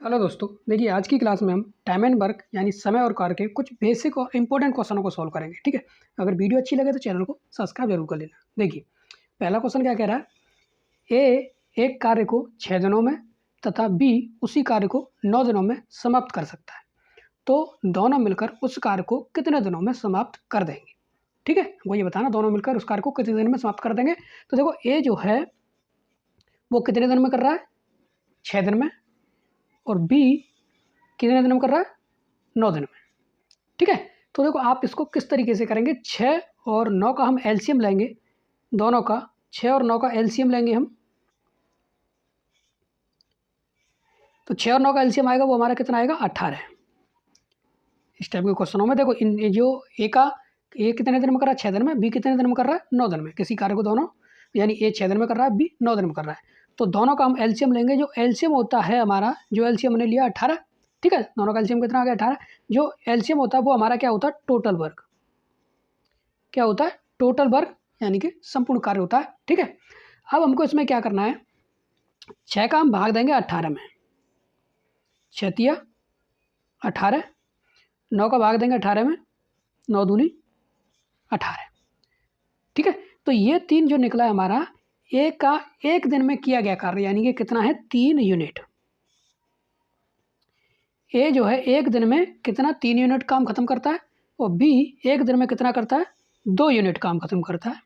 Hello दोस्तों, देखिए आज की क्लास में हम टाइम एंड वर्क यानी समय और कार्य के कुछ बेसिक और इंपॉर्टेंट क्वेश्चनों को सॉल्व करेंगे। ठीक है, अगर वीडियो अच्छी लगे तो चैनल को सब्सक्राइब जरूर कर लेना। देखिए पहला क्वेश्चन क्या कह रहा है, ए एक कार्य को 6 दिनों में तथा बी उसी कार्य को 9 दिनों में समाप्त कर सकता है, तो दोनों मिलकर उस कार्य को कितने दिनों में समाप्त कर देंगे। ठीक है, हमको ये बताना दोनों मिलकर उस कार्य को कितने दिन में समाप्त कर देंगे। तो देखो ए जो है वो कितने दिन में कर रहा है, 6 दिन में, और बी कितने दिन में कर रहा है, 9 दिन में। ठीक है, तो देखो आप इसको किस तरीके से करेंगे, 6 और 9 का हम एलसीएम लेंगे, दोनों का 6 और 9 का एलसीएम लेंगे हम। तो 6 और 9 का एलसीएम आएगा, वो हमारा कितना आएगा, 18। इस टाइप के क्वेश्चनों में देखो इन जो ए कितने दिन में कर रहा है, 6 दिन में, बी कितने दिन में कर रहा है, 9 दिन में। किसी कार्य को दोनों, यानी ए 6 दिन में कर रहा है, बी 9 दिन में कर रहा है, तो दोनों का हम एलसीएम लेंगे। जो एलसीएम होता है हमारा, जो एलसीएम हमने लिया 18। ठीक है, दोनों का एलसीएम कितना आ गया, 18। जो एलसीएम होता है वो हमारा क्या होता है, टोटल वर्क। क्या होता है, टोटल वर्क, यानी कि संपूर्ण कार्य होता है। ठीक है, अब हमको इसमें क्या करना है, 6 का हम भाग देंगे 18 में, 6 तिया 18, 9 का भाग देंगे 18 में, 9 दूनी 18। ठीक है, तो ये 3 जो निकला है हमारा, ए का एक दिन में किया गया कार्य, यानी कि कितना है, 3 यूनिट। ए जो है एक दिन में कितना, 3 यूनिट काम खत्म करता है, और बी एक दिन में कितना करता है, 2 यूनिट काम खत्म करता है।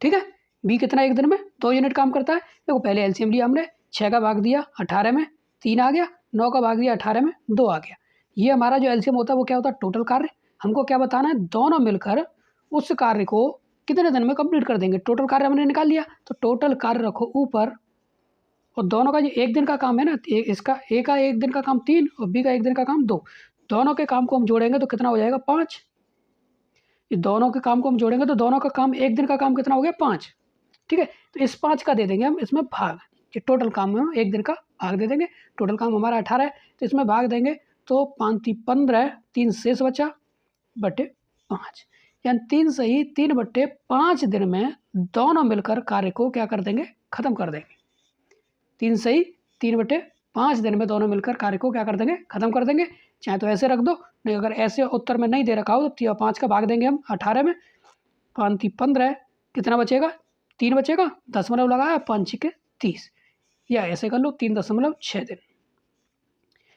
ठीक है, बी कितना एक दिन में 2 यूनिट काम करता है। देखो पहले एलसीएम लिया हमने, 6 का भाग दिया 18 में, 3 आ गया, 9 का भाग दिया 18 में, 2 आ गया। ये हमारा जो एलसीएम होता है वो क्या होता है, टोटल कार्य। हमको क्या बताना है, दोनों मिलकर उस कार्य को कितने दिन में कंप्लीट कर देंगे। टोटल कार्य हमने निकाल लिया, तो टोटल कार्य रखो ऊपर, और दोनों का जो एक दिन का काम है ना, इसका ए का एक दिन का काम 3 और बी का एक दिन का काम 2, दोनों के काम को हम जोड़ेंगे तो कितना हो जाएगा, 5। ये दोनों के काम को हम जोड़ेंगे तो दोनों का काम, एक दिन का काम कितना हो गया, 5। ठीक है, तो इस 5 का दे देंगे हम इसमें भाग, कि टोटल काम में हम एक दिन का भाग दे देंगे। टोटल काम हमारा 18 है, तो इसमें भाग देंगे, तो 5 × 15, 3 शेष बचा बटे 5, यानी 3 सही 3/5 दिन में दोनों मिलकर कार्य को क्या कर देंगे, खत्म कर देंगे। 3 सही 3/5 दिन में दोनों मिलकर कार्य को क्या कर देंगे, खत्म कर देंगे। चाहे तो ऐसे रख दो, नहीं अगर ऐसे उत्तर में नहीं दे रखा हो तो 5 का भाग देंगे हम 18 में, 5 × 15, कितना बचेगा, 3 बचेगा, दशमलव लगाया, 5 × 30, या ऐसे कर लो 3.6 दिन,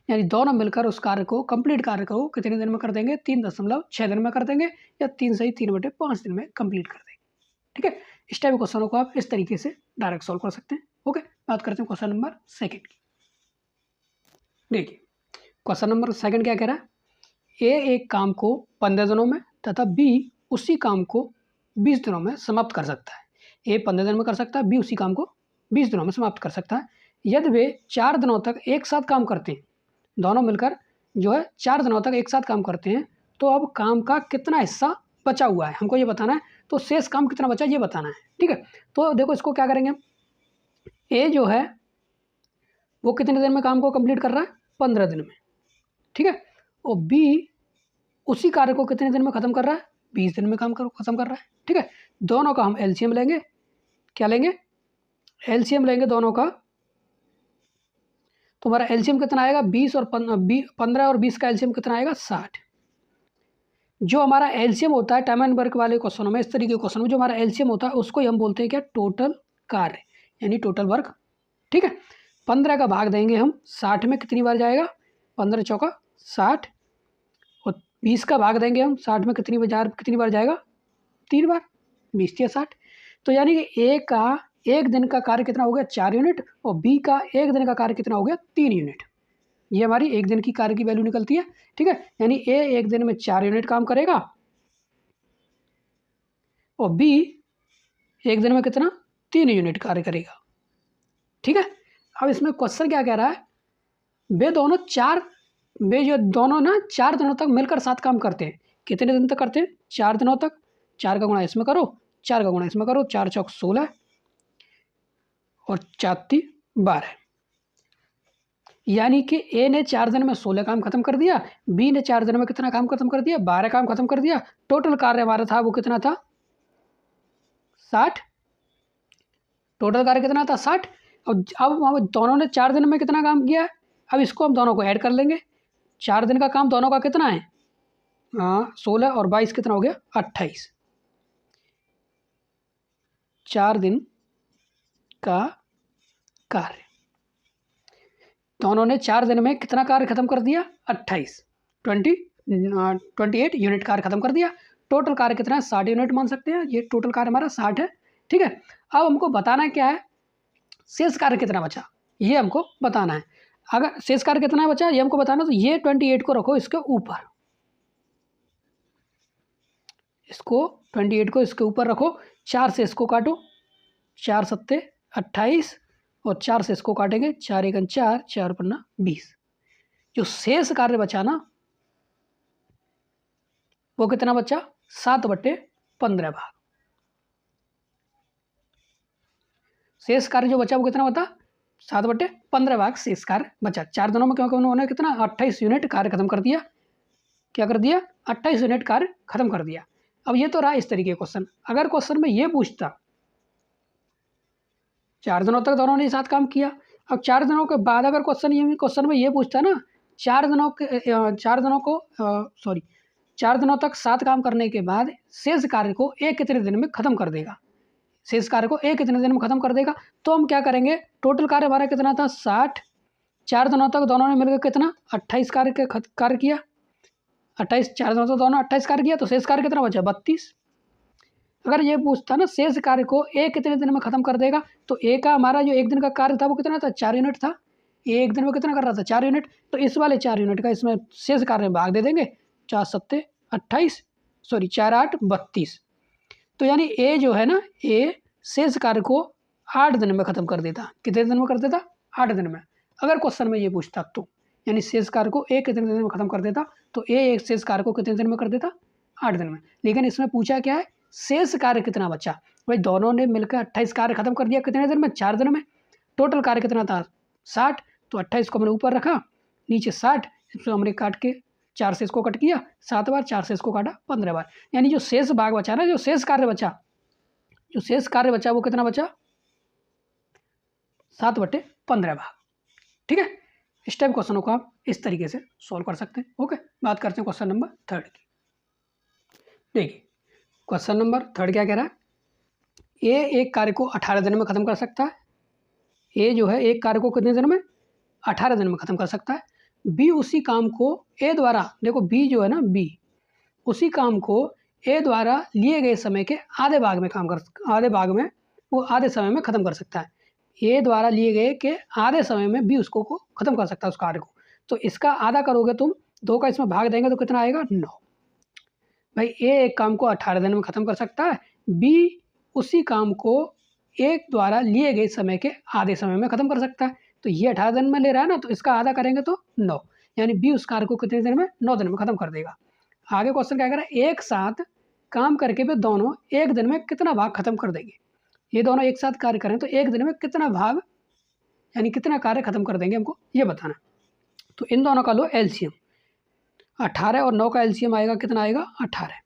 यानी दोनों मिलकर उस कार्य को, कंप्लीट कार्य को कितने दिन में कर देंगे, 3.6 दिन में कर देंगे, या 3 सही 3/5 दिन में कंप्लीट कर देंगे। ठीक है, इस टाइप क्वेश्चनों को आप इस तरीके से डायरेक्ट सॉल्व कर सकते हैं। ओके, बात करते हैं क्वेश्चन नंबर 2 की। देखिए क्वेश्चन नंबर 2 क्या कह रहा है, ए एक काम को 15 दिनों में तथा बी उसी काम को 20 दिनों में समाप्त कर सकता है। ए 15 दिन में कर सकता है, बी उसी काम को 20 दिनों में समाप्त कर सकता है। यदि वे 4 दिनों तक एक साथ काम करते हैं, दोनों मिलकर जो है 4 दिनों तक एक साथ काम करते हैं, तो अब काम का कितना हिस्सा बचा हुआ है हमको ये बताना है। तो शेष काम कितना बचा ये बताना है। ठीक है, तो देखो इसको क्या करेंगे हम, ए जो है वो कितने दिन में काम को कंप्लीट कर रहा है, 15 दिन में। ठीक है, और बी उसी कार्य को कितने दिन में खत्म कर रहा है, 20 दिन में खत्म कर रहा है। ठीक है, दोनों का हम एलसीएम लेंगे, क्या लेंगे, एलसीएम लेंगे दोनों का। तो हमारा एलसीएम कितना आएगा, 15 और 20 का एलसीएम कितना आएगा, 60। जो हमारा एलसीएम होता है टाइम एंड वर्क वाले क्वेश्चनों में, इस तरीके के क्वेश्चन में जो हमारा एलसीएम होता है उसको हम बोलते हैं क्या, टोटल कार्य, यानी टोटल वर्क। ठीक है, 15 का भाग देंगे हम 60 में, कितनी बार जाएगा, 15 चौका 60, और 20 का भाग देंगे हम 60 में, कितनी बार जाएगा, 3 बार, 20 × 60। तो यानी कि ए का एक दिन का कार्य कितना हो गया, 4 यूनिट, और बी का एक दिन का कार्य कितना हो गया, 3 यूनिट। ये हमारी एक दिन की कार्य की वैल्यू निकलती है। ठीक है, यानी ए एक दिन में 4 यूनिट काम करेगा, और बी एक दिन में कितना, 3 यूनिट कार्य करेगा। ठीक है, अब इसमें क्वेश्चन क्या कह रहा है, वे दोनों जो दोनों ना 4 दिनों तक मिलकर साथ काम करते हैं। कितने दिन तक करते हैं, 4 दिनों तक। 4 का गुणा इसमें करो, 4 का गुणा इसमें करो, 4 × 4 = 16, और 4 × 3 = 12। यानी कि ए ने 4 दिन में 16 काम खत्म कर दिया, बी ने 4 दिन में कितना काम खत्म कर दिया, 12 काम खत्म कर दिया। टोटल कार्य हमारा था वो कितना था, 60। टोटल कार्य कितना था, 60। अब दोनों ने 4 दिन में कितना काम किया, अब इसको हम दोनों को ऐड कर लेंगे। 4 दिन का काम दोनों का कितना है? 16 और 22 कितना हो गया? 28। 4 दिन का कार्य, दोनों ने 4 दिन में कितना कार्य खत्म कर दिया? 28 यूनिट कार्य खत्म कर दिया। टोटल कार्य कितना है? 60 यूनिट मान सकते हैं। ये टोटल कार्य हमारा 60 है, ठीक है। अब हमको बताना क्या है? शेष कार्य कितना बचा, ये हमको बताना है। अगर शेष कार्य कितना बचा ये हमको बताना, तो ये 28 को रखो इसके ऊपर, इसको 28 को इसके ऊपर रखो। 4 से इसको काटो, 4 सत्ते 28 और 4 से इसको काटेंगे, 4 एकम 4, 4 पन्ना 20। जो शेष कार्य बचा ना वो कितना बचा? 7/15 भाग। शेष कार्य जो बचा वो कितना बता? 7/15 भाग शेष कार्य बचा। 4 दिनों में क्योंकि उन्होंने कितना 28 यूनिट कार्य खत्म कर दिया। क्या कर दिया? 28 यूनिट कार्य खत्म कर दिया। अब ये तो रहा इस तरीके क्वेश्चन। अगर क्वेश्चन में ये पूछता 4 दिनों तक दोनों ने साथ काम किया, अब 4 दिनों के बाद अगर क्वेश्चन में ये पूछता ना 4 दिनों तक साथ काम करने के बाद शेष कार्य को एक कितने दिन में खत्म कर देगा, शेष कार्य को एक कितने दिन में खत्म कर देगा, तो हम क्या करेंगे? टोटल कार्य हमारा कितना था? 60। 4 दिनों तक दोनों ने मिलकर कितना? 28 कार्य किया। 28 4 दिनों तक दोनों 28 कार्य किया, तो शेष कार्य कितना बचा? 32। अगर ये पूछता ना शेष कार्य को एक कितने दिन में खत्म कर देगा, तो एक का हमारा जो एक दिन का कार्य था वो कितना था? 4 यूनिट था। ये एक दिन में कितना कर रहा था? 4 यूनिट। तो इस वाले 4 यूनिट का इसमें शेष कार्य में भाग दे देंगे। 4 सत्ते 28, 4 8 32। तो यानी ए जो है ना, ए शेष कार्य को 8 दिन में खत्म कर देता। कितने दिन में कर देता? 8 दिन में। अगर क्वेश्चन में ये पूछता तो यानी शेष कार्य को एक कितने दिन में खत्म कर देता, तो ए एक शेष कार्य को कितने दिन में कर देता? 8 दिन में। लेकिन इसमें पूछा क्या है? शेष कार्य कितना बचा। भाई दोनों ने मिलकर 28 कार्य खत्म कर दिया कितने दिन में? 4 दिन में। टोटल कार्य कितना था? 60। तो 28 को हमने ऊपर रखा, नीचे 60, इसको हमने काट के 4 से इसको कट किया 7 बार, 4 से इसको काटा 15 बार। यानी जो शेष भाग बचा ना, जो शेष कार्य बचा वो कितना बचा? 7/15 भाग। ठीक है। इस टाइप क्वेश्चनों को आप इस तरीके से सॉल्व कर सकते हैं। ओके, बात करते हैं क्वेश्चन नंबर 3 की। देखिए क्वेश्चन नंबर 3 क्या कह रहा है? ए एक कार्य को 18 दिन में खत्म कर सकता है। ए जो है एक कार्य को कितने दिन में? 18 दिन में खत्म कर सकता है। बी उसी काम को ए द्वारा, देखो बी जो है ना, बी उसी काम को ए द्वारा लिए गए समय के आधे भाग में वो आधे समय में खत्म कर सकता है। ए द्वारा लिए गए के आधे समय में बी उसको खत्म कर सकता है उस कार्य को। तो इसका आधा करोगे तुम, 2 का इसमें भाग देंगे तो कितना आएगा? 9। भाई ए एक काम को 18 दिन में खत्म कर सकता है, बी उसी काम को एक द्वारा लिए गए समय के आधे समय में खत्म कर सकता है। तो ये 18 दिन में ले रहा है ना, तो इसका आधा करेंगे तो 9, यानी बी उस कार्य को कितने दिन में? 9 दिन में खत्म कर देगा। आगे क्वेश्चन क्या कह रहा है? एक साथ काम करके भी दोनों एक दिन में कितना भाग खत्म कर देंगे। ये दोनों एक साथ कार्य करें तो एक दिन में कितना भाग यानी कितना कार्य खत्म कर देंगे, हमको ये बताना। तो इन दोनों का लो एलसीएम। 18 और 9 का एलसीएम आएगा कितना आएगा? 18।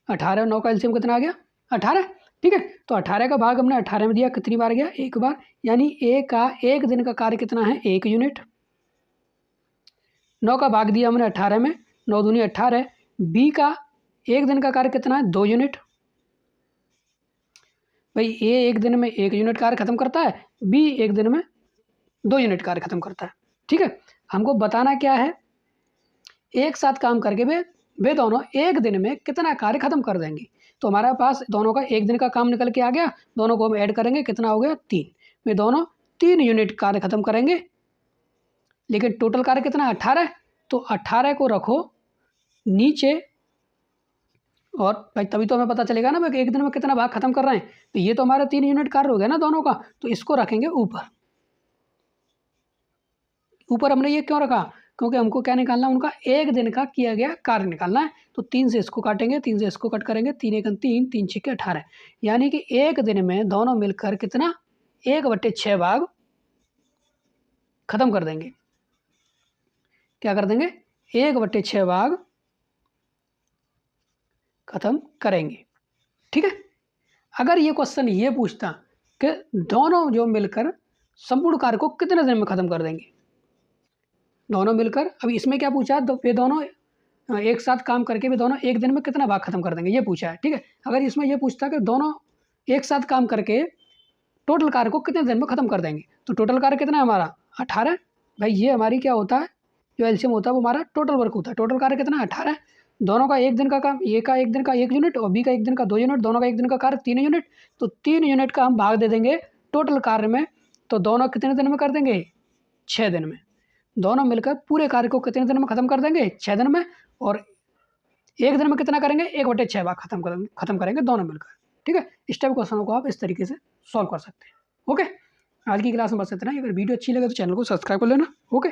18 और 9 का एलसीएम कितना आ गया? 18। ठीक है। तो 18 का भाग हमने 18 में दिया, कितनी बार गया? एक बार। यानी ए का एक दिन का कार्य कितना है? 1 यूनिट। 9 का भाग दिया हमने 18 में, 9 दूनी 18। बी का एक दिन का कार्य कितना है? 2 यूनिट। भाई ए एक दिन में 1 यूनिट कार्य खत्म करता है, बी एक दिन में 2 यूनिट कार्य खत्म करता है। ठीक है। हमको बताना क्या है? एक साथ काम करके वे दोनों एक दिन में कितना कार्य खत्म कर देंगे। तो हमारे पास दोनों का एक दिन का काम निकल के आ गया, दोनों को हम ऐड करेंगे, कितना हो गया? 3। वे दोनों 3 यूनिट कार्य खत्म करेंगे। लेकिन टोटल कार्य कितना है? 18। तो 18 को रखो नीचे, और भाई तभी तो हमें पता चलेगा ना भाई एक दिन में कितना भाग खत्म कर रहे हैं। तो ये तो हमारा 3 यूनिट कार्य हो गया ना दोनों का, तो इसको रखेंगे ऊपर। ऊपर हमने ये क्यों रखा? क्योंकि हमको क्या निकालना है? उनका एक दिन का किया गया कार्य निकालना है। तो 3 से इसको काटेंगे, 3 से इसको कट करेंगे, 3 एकम 3, 3 छक्के 18। यानी कि एक दिन में दोनों मिलकर कितना? 1/6 भाग खत्म कर देंगे। क्या कर देंगे? 1/6 भाग खत्म करेंगे। ठीक है। अगर ये क्वेश्चन ये पूछता कि दोनों जो मिलकर संपूर्ण कार्य को कितने दिन में ख़त्म कर देंगे। दोनों मिलकर, अभी इसमें क्या पूछा है, वे दोनों एक साथ काम करके वे दोनों एक दिन में कितना भाग खत्म कर देंगे, ये पूछा है। ठीक है, अगर इसमें ये पूछता कि दोनों एक साथ काम करके टोटल कार्य को कितने दिन में ख़त्म कर देंगे, तो टोटल कार्य कितना है हमारा 18। भाई ये हमारी क्या होता है, जो एलसीएम होता है वो हमारा टोटल वर्क होता है। टोटल कार्य कितना है 18। दोनों का एक दिन का काम, ए का एक दिन का 1 यूनिट और बी का एक दिन का 2 यूनिट, दोनों का एक दिन का कार्य 3 यूनिट, तो 3 यूनिट का हम भाग दे देंगे टोटल कार्य में, तो दोनों कितने दिन में कर देंगे, 6 दिन में। दोनों मिलकर पूरे कार्य को कितने दिन में ख़त्म कर देंगे, 6 दिन में। और एक दिन में कितना करेंगे, 1/6 भाग खत्म करेंगे दोनों मिलकर। ठीक है, इस टाइप क्वेश्चनों को आप इस तरीके से सॉल्व कर सकते हैं। ओके, आज की क्लास में बस इतना ही। अगर वीडियो अच्छी लगे तो चैनल को सब्सक्राइब कर लेना। ओके।